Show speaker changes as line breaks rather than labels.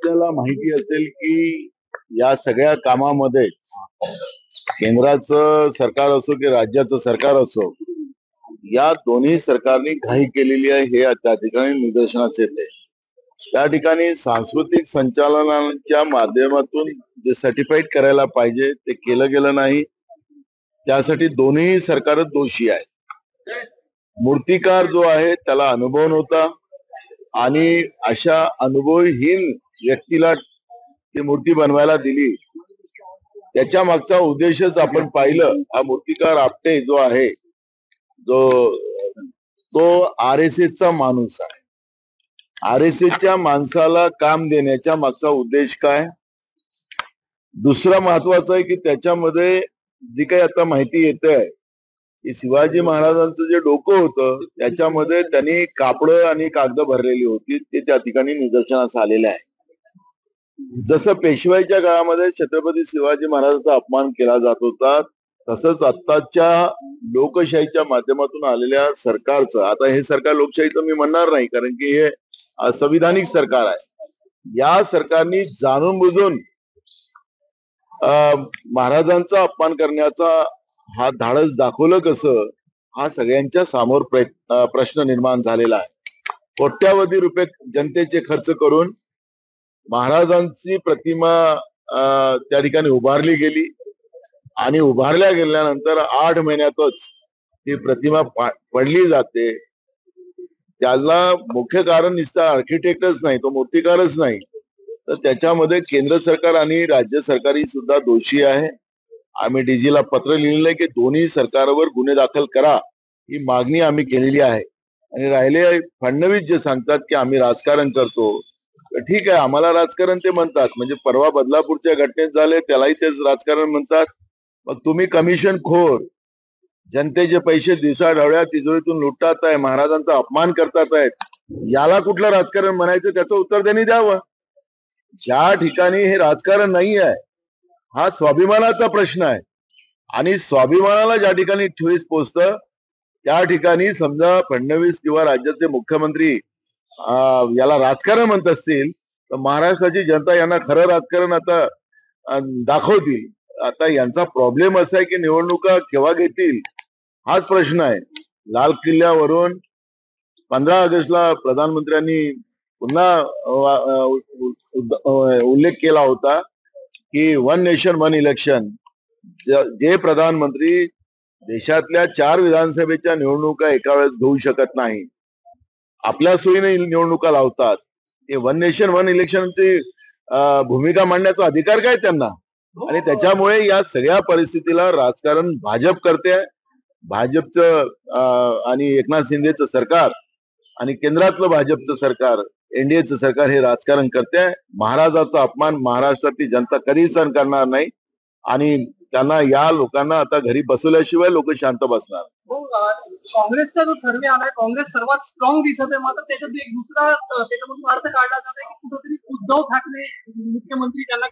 आपल्याला माहिती असेल की या सगळ्या कामामध्ये केंद्राचं सरकार असो की राज्याचं सरकार असो, या दोन्ही सरकारने घाई केलेली आहे हे त्या ठिकाणी निदर्शनास येते. त्या ठिकाणी सांस्कृतिक संचालनाच्या माध्यमातून जे सर्टिफाईड करायला पाहिजे ते केलं गेलं नाही. त्यासाठी दोन्ही सरकारच दोषी आहे. मूर्तिकार जो आहे त्याला अनुभव नव्हता आणि अशा अनुभवहीन व्यक्तीला ती मूर्ती बनवायला दिली. त्याच्या मागचा उद्देशच आपण पाहिलं. हा मूर्तिकार आपटे जो आहे तो RSS चा माणूस आहे. RSS च्या माणसाला काम देण्याच्या मागचा उद्देश काय? दुसरा महत्वाचा आहे की त्याच्यामध्ये जी काही आता माहिती येते की शिवाजी महाराजांचं जे डोकं होतं त्याच्यामध्ये त्यांनी कापड आणि कागद भरलेली होती, ते त्या ठिकाणी निदर्शनास आलेले आहे. जसं पेशवाईच्या काळामध्ये छत्रपती शिवाजी महाराजांचा अपमान केला जात होता, तसंच आत्ताच्या लोकशाहीच्या माध्यमातून आलेल्या सरकारचं, आता हे सरकार लोकशाहीचं मी म्हणणार नाही कारण की हे संविधानिक सरकार आहे. या सरकारने जाणून बुजून महाराजांचा अपमान करण्याचा हा धाडस दाखवलं कसं, हा सगळ्यांच्या समोर प्रश्न निर्माण झालेला आहे. कोट्यावधी रुपये जनतेचे खर्च करून महाराजांची प्रतिमा त्या ठिकाणी उभारली गेली आणि उभारल्या गेल्यानंतर 8 महिन्यातच ती प्रतिमा पडली जाते. त्याला मुख्य कारण नुसतं आर्किटेक्टच नाही, तो मूर्तिकारच नाही, तर त्याच्यामध्ये केंद्र सरकार आणि राज्य सरकारी सुद्धा दोषी आहे. आम्ही DGला पत्र लिहिलेलं आहे की दोन्ही सरकारवर गुन्हे दाखल करा, ही मागणी आम्ही केलेली आहे. आणि राहिले फडणवीस जे सांगतात की आम्ही राजकारण करतो, ठीक आहे, आम्हाला राजकारण ते म्हणतात. म्हणजे परवा बदलापूरच्या घटनेत झाले त्यालाही तेच राजकारण म्हणतात. मग तुम्ही कमिशन खोर, जनतेचे पैसे दिवसाढवळ्या तिजोरीतून लुटतात आहे, महाराजांचा अपमान करतात आहेत, याला कुठलं राजकारण म्हणायचं त्याचं उत्तर त्यांनी द्यावं. ज्या ठिकाणी हे राजकारण नाही आहे, हा स्वाभिमानाचा प्रश्न आहे आणि स्वाभिमानाला ज्या ठिकाणी ठेस पोचतं त्या ठिकाणी समजा फडणवीस किंवा राज्याचे मुख्यमंत्री याला राजकारण म्हणत असतील तर महाराष्ट्राची जनता यांना खरं राजकारण आता दाखवतील. आता यांचा प्रॉब्लेम असा आहे की निवडणुका केव्हा घेतील हाच प्रश्न आहे. लाल किल्ल्यावरून 15 ऑगस्टला प्रधानमंत्र्यांनी पुन्हा उल्लेख केला होता की 1 नेशन 1 इलेक्शन. जे प्रधानमंत्री देशातल्या 4 विधानसभेच्या निवडणुका एका वेळेस घेऊ शकत नाही, आपल्या सोयीने निवडणुका लावतात, हे 1 नेशन 1 इलेक्शनची भूमिका मांडण्याचा अधिकार काय त्यांना? आणि त्याच्यामुळे या सगळ्या परिस्थितीला राजकारण भाजप करते. भाजपचं आणि एकनाथ शिंदेचं सरकार आणि केंद्रातलं भाजपचं सरकार, NDAचं सरकार हे राजकारण करते. महाराजाचा अपमान महाराष्ट्रातली जनता कधी सहन करणार नाही आणि त्यांना या लोकांना आता घरी बसवल्याशिवाय लोक शांत बसणार.
काँग्रेसचा जो सर्वे आलाय, काँग्रेस सर्वात स्ट्रॉंग दिसत आहे. मात्र त्याच्यात एक दुसरा त्याच्यामधून अर्थ काढला जात आहे की कुठेतरी उद्धव ठाकरे मुख्यमंत्री त्यांना